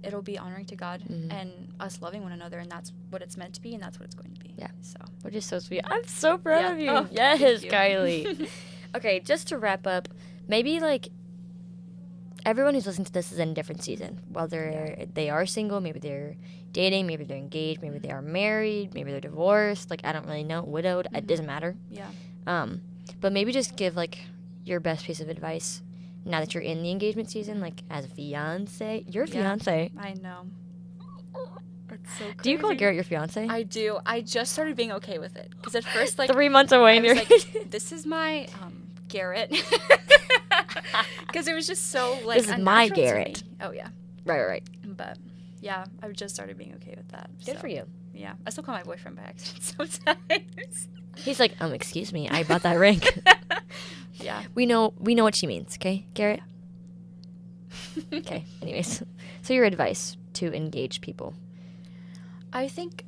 it'll be honoring to God and us loving one another, and that's what it's meant to be, and that's what it's going to be. Yeah. So, which is so sweet. I'm so proud of you. Oh, yes, Kilee. Okay, just to wrap up, maybe, like, everyone who's listening to this is in a different season. Whether they are single, maybe they're dating, maybe they're engaged, maybe they are married, maybe they're divorced. Like, I don't really know. Widowed. It doesn't matter. Yeah. But maybe just give, like, your best piece of advice now that you're in the engagement season, like as a fiance, your fiance. I know. It's so crazy. Do you call Garrett your fiance? I do. I just started being okay with it because at first, like 3 months away, I and was you're like, "This is my Garrett," because it was just so like. This is my Garrett. Oh yeah. Right. But yeah, I've just started being okay with that. Good for you. Yeah, I still call my boyfriend by accident sometimes. He's like, excuse me, I bought that ring. Yeah. We know what she means, okay, Garrett? Okay, anyways. So your advice to engage people? I think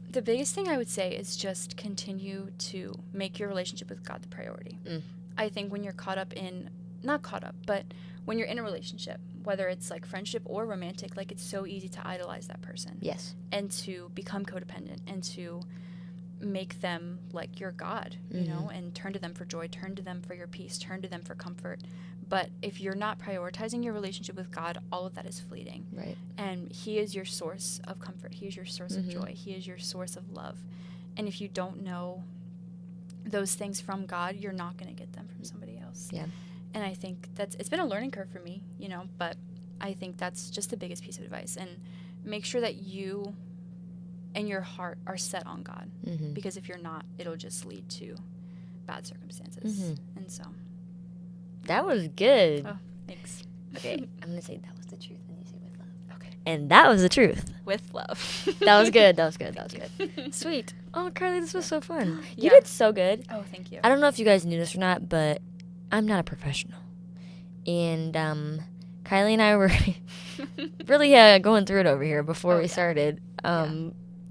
the biggest thing I would say is just continue to make your relationship with God the priority. I think when you're but when you're in a relationship, whether it's like friendship or romantic, like it's so easy to idolize that person. Yes. And to become codependent and to make them like your God, you know, and turn to them for joy, turn to them for your peace, turn to them for comfort. But if you're not prioritizing your relationship with God, all of that is fleeting. Right. And He is your source of comfort. He is your source of joy. He is your source of love. And if you don't know those things from God, you're not going to get them from somebody else. Yeah. And I think it's been a learning curve for me, you know, but I think that's just the biggest piece of advice. And make sure that you and your heart are set on God. Because if you're not, it'll just lead to bad circumstances. And so. That was good. Oh, thanks. Okay, I'm going to say that was the truth, and you say with love. Okay. And that was the truth. With love. That was good. That was good. Sweet. Oh, Carly, this was so fun. You Yeah. did so good. Oh, thank you. I don't know if you guys knew this or not, but I'm not a professional. And Kylie and I were really going through it over here before we started.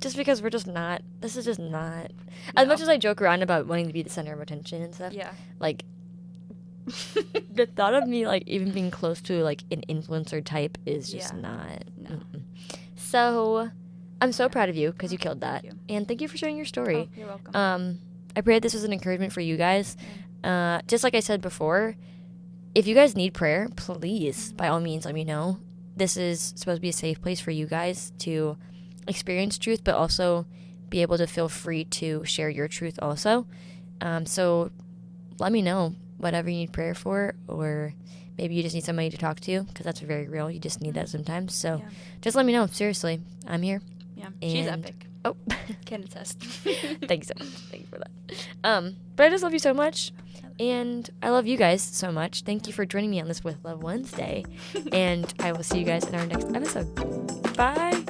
Just because we're just not, this is just not, as much as I joke around about wanting to be the center of attention and stuff, like, the thought of me, like, even being close to, like, an influencer type is just not. No. So, I'm so proud of you because you killed that. You. And thank you for sharing your story. Oh, you're welcome. I pray that this was an encouragement for you guys. Just like I said before, if you guys need prayer, please, by all means, let me know. This is supposed to be a safe place for you guys to experience truth, but also be able to feel free to share your truth also. So let me know whatever you need prayer for, or maybe you just need somebody to talk to, because that's very real. You just need that sometimes. So just let me know. Seriously, I'm here. Yeah, she's epic. Oh, can attest. Thank you so much. Thank you for that. But I just love you so much, and I love you guys so much. Thank you for joining me on this With Love Wednesday, and I will see you guys in our next episode. Bye.